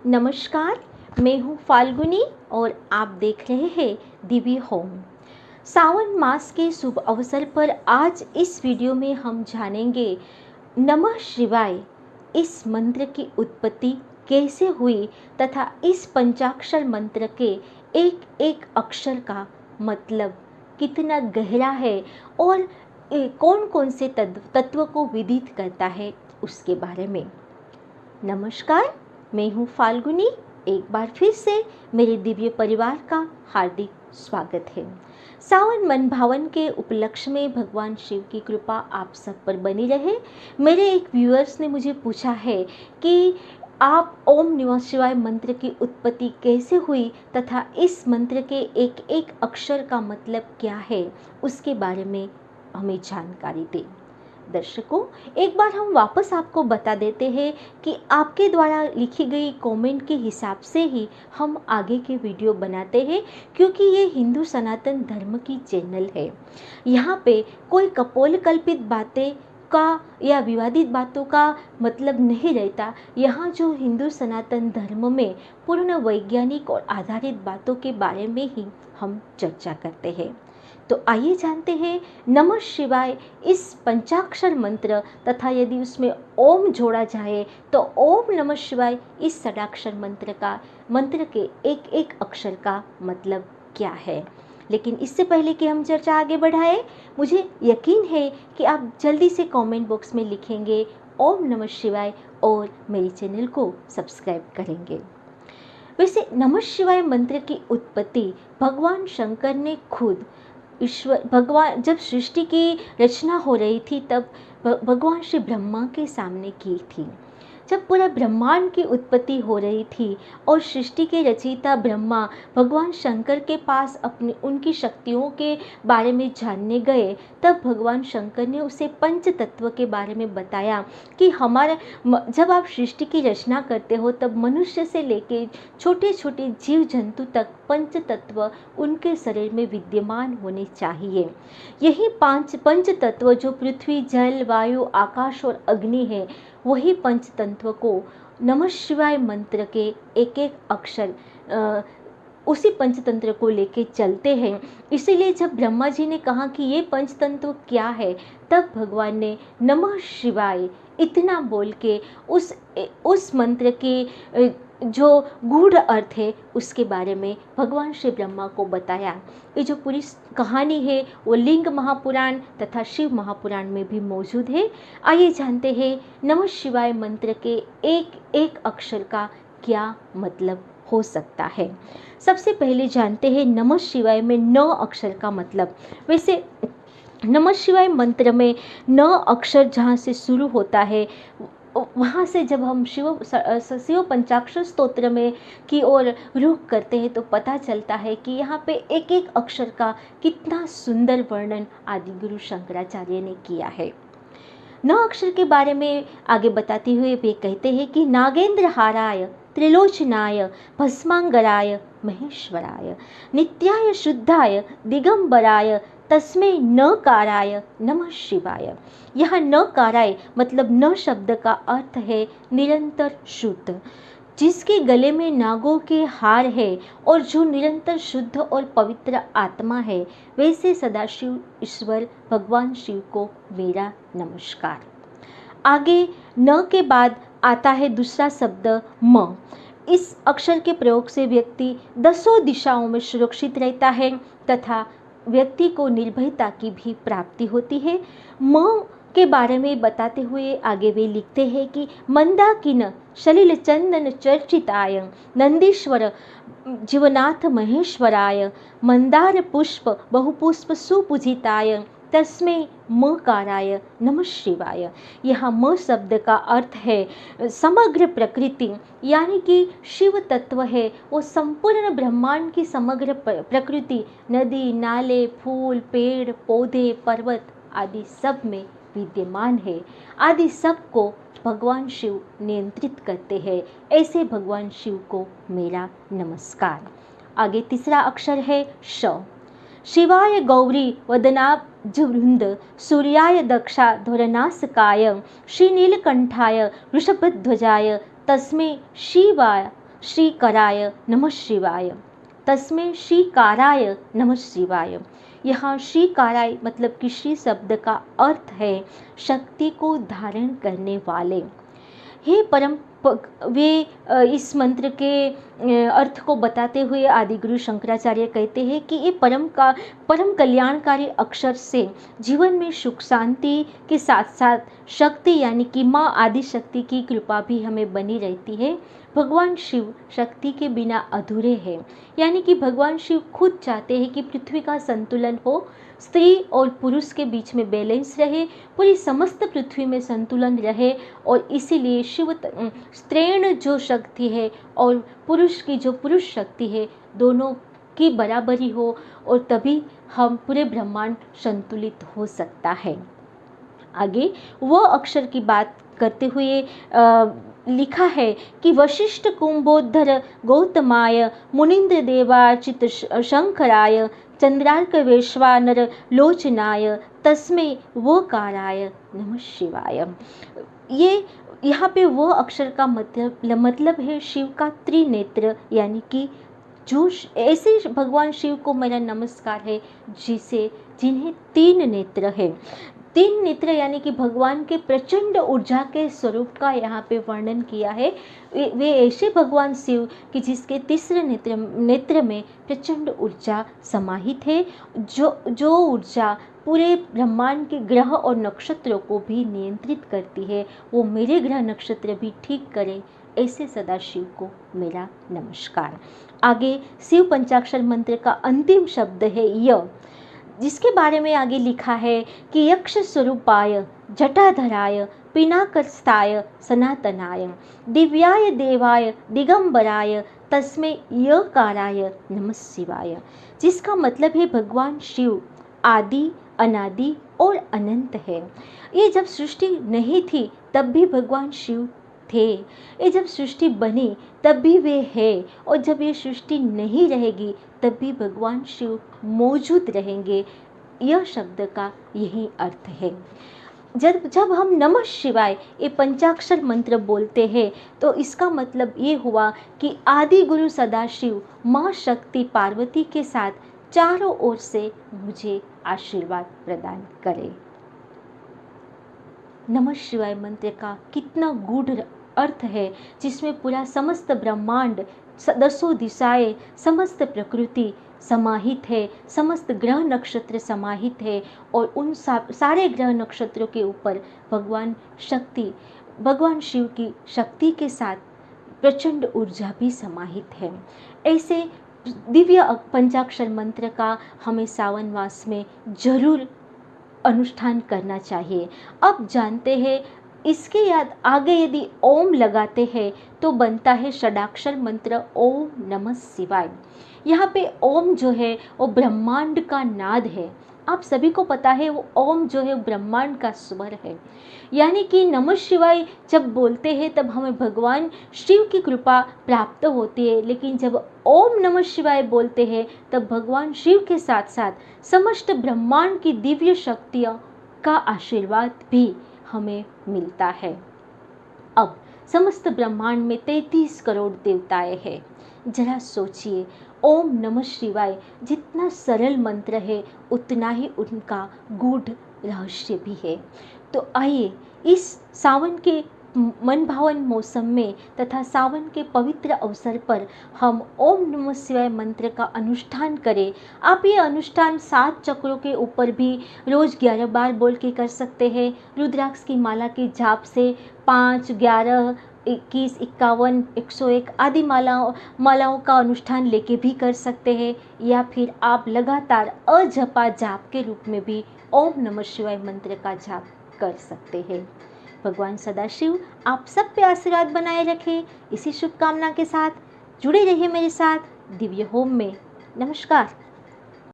नमस्कार, मैं हूँ फाल्गुनी और आप देख रहे हैं दिव्य होम। सावन मास के शुभ अवसर पर आज इस वीडियो में हम जानेंगे नमः शिवाय इस मंत्र की उत्पत्ति कैसे हुई तथा इस पंचाक्षर मंत्र के एक एक अक्षर का मतलब कितना गहरा है और कौन कौन से तत्व को विदित करता है उसके बारे में। नमस्कार, मैं हूँ फाल्गुनी। एक बार फिर से मेरे दिव्य परिवार का हार्दिक स्वागत है। सावन मन भावन के उपलक्ष्य में भगवान शिव की कृपा आप सब पर बनी रहे। मेरे एक व्यूअर्स ने मुझे पूछा है कि आप ओम नमः शिवाय मंत्र की उत्पत्ति कैसे हुई तथा इस मंत्र के एक एक अक्षर का मतलब क्या है, उसके बारे में हमें जानकारी दें। दर्शकों, एक बार हम वापस आपको बता देते हैं कि आपके द्वारा लिखी गई कमेंट के हिसाब से ही हम आगे के वीडियो बनाते हैं, क्योंकि ये हिंदू सनातन धर्म की चैनल है। यहाँ पे कोई कपोल कल्पित बातें का या विवादित बातों का मतलब नहीं रहता। यहाँ जो हिंदू सनातन धर्म में पूर्ण वैज्ञानिक और आधारित बातों के बारे में ही हम चर्चा करते हैं। तो आइए जानते हैं नमः शिवाय इस पंचाक्षर मंत्र तथा यदि उसमें ओम जोड़ा जाए तो ओम नमः शिवाय इस षडाक्षर मंत्र के एक एक अक्षर का मतलब क्या है। लेकिन इससे पहले कि हम चर्चा आगे बढ़ाएं, मुझे यकीन है कि आप जल्दी से कमेंट बॉक्स में लिखेंगे ओम नमः शिवाय और मेरे चैनल को सब्सक्राइब करेंगे। वैसे नमः शिवाय मंत्र की उत्पत्ति भगवान शंकर ने खुद भगवान जब सृष्टि की रचना हो रही थी तब भगवान श्री ब्रह्मा के सामने की थी। जब पूरा ब्रह्मांड की उत्पत्ति हो रही थी और सृष्टि के रचयिता ब्रह्मा भगवान शंकर के पास उनकी शक्तियों के बारे में जानने गए, तब भगवान शंकर ने उसे पंच तत्व के बारे में बताया कि जब आप सृष्टि की रचना करते हो तब मनुष्य से लेकर छोटे छोटे जीव जंतु तक पंच तत्व उनके शरीर में विद्यमान होने चाहिए। यही पंच तत्व जो पृथ्वी, जल, वायु, आकाश और अग्नि है, वही पंच तत्व को नमः शिवाय मंत्र के एक एक अक्षर उसी पंचतंत्र को लेके चलते हैं। इसीलिए जब ब्रह्मा जी ने कहा कि ये पंचतंत्र क्या है, तब भगवान ने नमः शिवाय इतना बोल के उस मंत्र के जो गूढ़ अर्थ है उसके बारे में भगवान श्री ब्रह्मा को बताया। ये जो पूरी कहानी है वो लिंग महापुराण तथा शिव महापुराण में भी मौजूद है। आइए जानते हैं नमः शिवाय मंत्र के एक एक अक्षर का क्या मतलब हो सकता है। सबसे पहले जानते हैं नमः शिवाय में 9 अक्षर का मतलब। वैसे नमः शिवाय मंत्र में 9 अक्षर जहाँ से शुरू होता है, वहाँ से जब हम शिव पंचाक्षर स्तोत्र में की ओर रुख करते हैं तो पता चलता है कि यहाँ पे एक एक अक्षर का कितना सुंदर वर्णन आदि गुरु शंकराचार्य ने किया है। 9 अक्षर के बारे में आगे बताते हुए वे कहते हैं कि नागेंद्र हाराय त्रिलोचनाय भस्मांगराय महेश्वराय नित्याय शुद्धाय दिगंबराय तस्मै नकाराय नमः शिवाय। यह नकाराय मतलब न शब्द का अर्थ है निरंतर शुद्ध, जिसके गले में नागों के हार है और जो निरंतर शुद्ध और पवित्र आत्मा है, वैसे सदाशिव ईश्वर भगवान शिव को मेरा नमस्कार। आगे न के बाद आता है दूसरा शब्द म। इस अक्षर के प्रयोग से व्यक्ति 10 दिशाओं में सुरक्षित रहता है तथा व्यक्ति को निर्भयता की भी प्राप्ति होती है। म के बारे में बताते हुए आगे वे लिखते हैं कि मंदाकिन सलिल चंदन चर्चिताय नंदीश्वर जीवनाथ महेश्वराय मंदार पुष्प बहुपुष्प सुपूजिताय तस्मै मकाराय नमः शिवाय। यहाँ म शब्द का अर्थ है समग्र प्रकृति, यानी कि शिव तत्व है वो संपूर्ण ब्रह्मांड की समग्र प्रकृति, नदी, नाले, फूल, पेड़, पौधे, पर्वत आदि सब में विद्यमान है। आदि सब को भगवान शिव नियंत्रित करते हैं। ऐसे भगवान शिव को मेरा नमस्कार। आगे तीसरा अक्षर है श। शिवाय गौरी वदनाब्जवृंद सूर्याय दक्षा धोरनासकाय श्रीनीलकंठाय वृषभध्वजाय तस्मै श्रीकराय नमः शिवाय, तस्मै श्रीकाराय नमः शिवाय। यहाँ श्रीकाराय मतलब कि श्री शब्द का अर्थ है शक्ति को धारण करने वाले। हे परम वे इस मंत्र के अर्थ को बताते हुए आदि गुरु शंकराचार्य कहते हैं कि ये परम कल्याणकारी अक्षर से जीवन में सुख शांति के साथ साथ शक्ति यानी कि माँ आदि शक्ति की कृपा भी हमें बनी रहती है। भगवान शिव शक्ति के बिना अधूरे हैं, यानी कि भगवान शिव खुद चाहते हैं कि पृथ्वी का संतुलन हो, स्त्री और पुरुष के बीच में बैलेंस रहे, पूरी समस्त पृथ्वी में संतुलन रहे। और इसीलिए शिव स्त्रीण जो शक्ति है और पुरुष की जो पुरुष शक्ति है दोनों की बराबरी हो, और तभी हम पूरे ब्रह्मांड संतुलित हो सकता है। आगे वो अक्षर की बात करते हुए लिखा है कि वशिष्ठ कुंभोद्धर गौतमाय मुनीन्द्र देवार्चित शंकराय चंद्रार्क वैश्वानर लोचनाय तस्मै वकाराय नमः शिवाय। ये यहाँ पे वो अक्षर का मतलब है शिव का त्रिनेत्र, यानी कि जो ऐसे भगवान शिव को मेरा नमस्कार है जिन्हें 3 नेत्र है। 3 नेत्र यानी कि भगवान के प्रचंड ऊर्जा के स्वरूप का यहाँ पे वर्णन किया है। वे ऐसे भगवान शिव कि जिसके तीसरे नेत्र में प्रचंड ऊर्जा समाहित है, जो ऊर्जा पूरे ब्रह्मांड के ग्रह और नक्षत्रों को भी नियंत्रित करती है। वो मेरे ग्रह नक्षत्र भी ठीक करे, ऐसे सदाशिव को मेरा नमस्कार। आगे शिव पंचाक्षर मंत्र का अंतिम शब्द है य, जिसके बारे में आगे लिखा है कि यक्ष स्वरूपाय जटाधराय पिनाकस्थाय सनातनाय दिव्याय देवाय दिगंबराय तस्मै यकाराय नमः शिवाय। जिसका मतलब है भगवान शिव आदि अनादि और अनंत है। ये जब सृष्टि नहीं थी तब भी भगवान शिव थे, ये जब सृष्टि बनी तब भी वे है, और जब ये सृष्टि नहीं रहेगी तब भी भगवान शिव मौजूद रहेंगे। यह शब्द का यही अर्थ है। जब हम नमः शिवाय ये पंचाक्षर मंत्र बोलते हैं तो इसका मतलब ये हुआ कि आदि गुरु सदाशिव माँ शक्ति पार्वती के साथ चारों ओर से मुझे आशीर्वाद प्रदान करे। नमः शिवाय मंत्र का कितना गूढ़ अर्थ है, जिसमें पूरा समस्त ब्रह्मांड, 10 दिशाएं, समस्त प्रकृति समाहित है, समस्त ग्रह नक्षत्र समाहित है, और उन सारे ग्रह नक्षत्रों के ऊपर भगवान शिव की शक्ति के साथ प्रचंड ऊर्जा भी समाहित है। ऐसे दिव्य पंचाक्षर मंत्र का हमें सावन मास में जरूर अनुष्ठान करना चाहिए। अब जानते हैं इसके याद आगे यदि ओम लगाते हैं तो बनता है षडाक्षर मंत्र ओम नमः शिवाय। यहाँ पे ओम जो है वो ब्रह्मांड का नाद है। आप सभी को पता है वो ओम जो है ब्रह्मांड का स्वर है, यानी कि नमः शिवाय जब बोलते हैं तब हमें भगवान शिव की कृपा प्राप्त होती है, लेकिन जब ओम नमः शिवाय बोलते हैं तब भगवान शिव के साथ साथ समस्त ब्रह्मांड की दिव्य शक्तियों का आशीर्वाद भी हमें मिलता है। अब समस्त ब्रह्मांड में 33 करोड़ देवताएं हैं। जरा सोचिए, ओम नमः शिवाय जितना सरल मंत्र है उतना ही उनका गूढ़ रहस्य भी है। तो आइए इस सावन के मन भावन मौसम में तथा सावन के पवित्र अवसर पर हम ओम नमः शिवाय मंत्र का अनुष्ठान करें। आप ये अनुष्ठान 7 चक्रों के ऊपर भी रोज़ 11 बार बोल के कर सकते हैं। रुद्राक्ष की माला के जाप से 5, 11, 21, 51, 101 आदि मालाओं का अनुष्ठान लेके भी कर सकते हैं, या फिर आप लगातार अजपा जाप के रूप में भी ओम नमः शिवाय मंत्र का जाप कर सकते हैं। भगवान सदाशिव आप सब पे आशीर्वाद बनाए रखे। इसी शुभकामना के साथ जुड़े रहिए मेरे साथ दिव्य होम में। नमस्कार।